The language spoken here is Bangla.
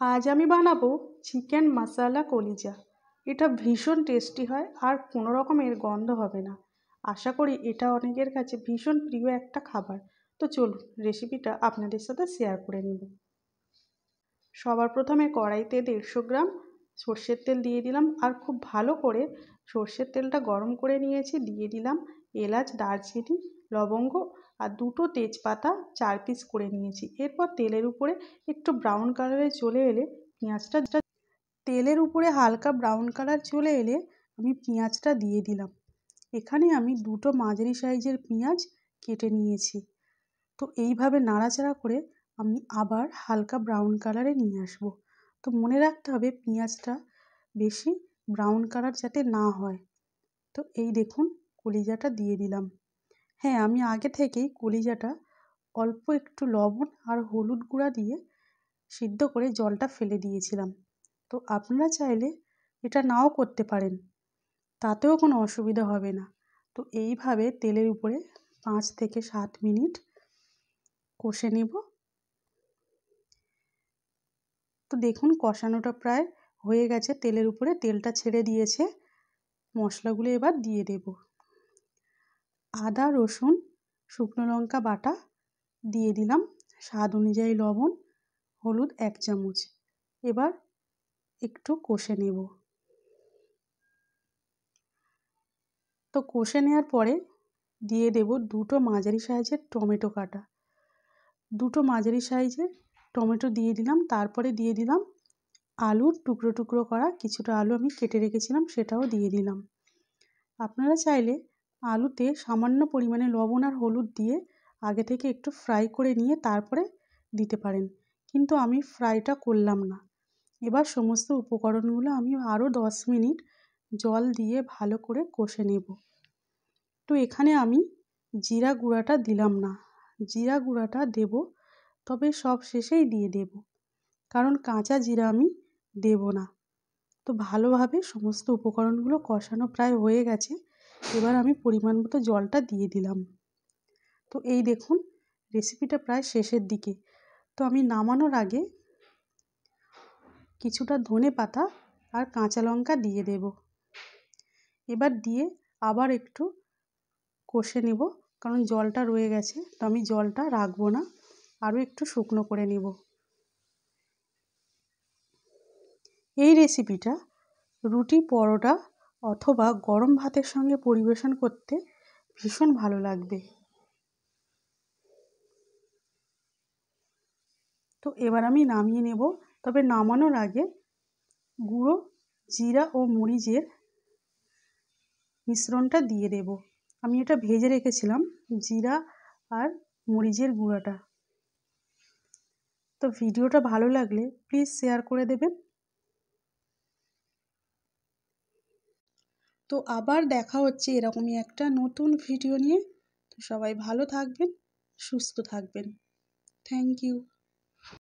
আজ আমি বানাবো চিকেন মশলা কলিজা। এটা ভীষণ টেস্টি হয় আর কোনো রকমের গন্ধ হবে না। আশা করি এটা অনেকের কাছে ভীষণ প্রিয় একটা খাবার। তো চলুন রেসিপিটা আপনাদের সাথে শেয়ার করে নিব। সবার প্রথমে কড়াইতে 150 গ্রাম সর্ষের তেল দিয়ে দিলাম আর খুব ভালো করে সর্ষের তেলটা গরম করে নিয়েছি। দিয়ে দিলাম এলাচ, দারচিনি, লবঙ্গ আর 2টো তেজপাতা 4 পিস করে নিয়েছি। এরপর তেলের উপরে একটু ব্রাউন কালারে চলে এলে পেঁয়াজটা তেলের উপরে হালকা ব্রাউন কালার চলে এলে আমি পেঁয়াজটা দিয়ে দিলাম। এখানে আমি 2টো মাঝারি সাইজের পেঁয়াজ কেটে নিয়েছি। তো এইভাবে নাড়াচাড়া করে আমি আবার হালকা ব্রাউন কালারে নিয়ে আসব। তো মনে রাখতে হবে পেঁয়াজটা বেশি ব্রাউন কালার যাতে না হয়। তো এই দেখুন কলিজাটা দিয়ে দিলাম। হ্যাঁ, আমি আগে থেকেই কলিজাটা অল্প একটু লবণ আর হলুদ গুঁড়া দিয়ে সিদ্ধ করে জলটা ফেলে দিয়েছিলাম। তো আপনারা চাইলে এটা নাও করতে পারেন, তাতেও কোনো অসুবিধা হবে না। তো এইভাবে তেলের উপরে 5 থেকে 7 মিনিট কষে নেব। তো দেখুন কষানোটা প্রায় হয়ে গেছে, তেলের উপরে তেলটা ছেড়ে দিয়েছে। মশলাগুলো এবার দিয়ে দেব। আদা, রসুন, শুকনো লঙ্কা বাটা দিয়ে দিলাম, স্বাদ অনুযায়ী লবণ, হলুদ 1 চামচ। এবার একটু কষে নেব। তো কষে নেওয়ার পরে দিয়ে দেব 2টো মাঝারি সাইজের টমেটো কাটা। 2টো মাঝারি সাইজের টমেটো দিয়ে দিলাম। তারপরে দিয়ে দিলাম আলুর টুকরো টুকরো করা কিছুটা আলু আমি কেটে রেখেছিলাম, সেটাও দিয়ে দিলাম। আপনারা চাইলে আলুতে সামান্য পরিমাণে লবণ আর হলুদ দিয়ে আগে থেকে একটু ফ্রাই করে নিয়ে তারপরে দিতে পারেন, কিন্তু আমি ফ্রাইটা করলাম না। এবার সমস্ত উপকরণগুলো আমি আরও 10 মিনিট জল দিয়ে ভালো করে কষে নেব। তো এখানে আমি জিরা গুঁড়াটা দিলাম না, জিরা গুঁড়াটা দেব তবে সব শেষেই দিয়ে দেব, কারণ কাঁচা জিরা আমি দেব না। তো ভালোভাবে সমস্ত উপকরণগুলো কষানো প্রায় হয়ে গেছে। এবার আমি পরিমাণ মতো জলটা দিয়ে দিলাম। তো এই দেখুন রেসিপিটা প্রায় শেষের দিকে। তো আমি নামানোর আগে কিছুটা ধনেপাতা আর কাঁচা লঙ্কা দিয়ে দেব। এবার দিয়ে আবার একটু কষে নেব, কারণ জলটা রয়ে গেছে। তো আমি জলটা রাখবো না, আরও একটু শুকনো করে নেব। এই রেসিপিটা রুটি, পরোটা অথবা গরম ভাতের সঙ্গে পরিবেশন করতে ভীষণ ভালো লাগবে। তো এবার আমি নামিয়ে নেব। তবে নামানোর আগে গুঁড়ো জিরা ও মরিচের মিশ্রণটা দিয়ে দেব। আমি এটা ভেজে রেখেছিলাম, জিরা আর মরিচের গুঁড়োটা। তো ভিডিওটা ভালো লাগলে প্লিজ শেয়ার করে দেবেন। তো আবার দেখা হচ্ছে এরকমই একটা নতুন ভিডিও নিয়ে। তো সবাই ভালো থাকবেন, সুস্থ থাকবেন। Thank you.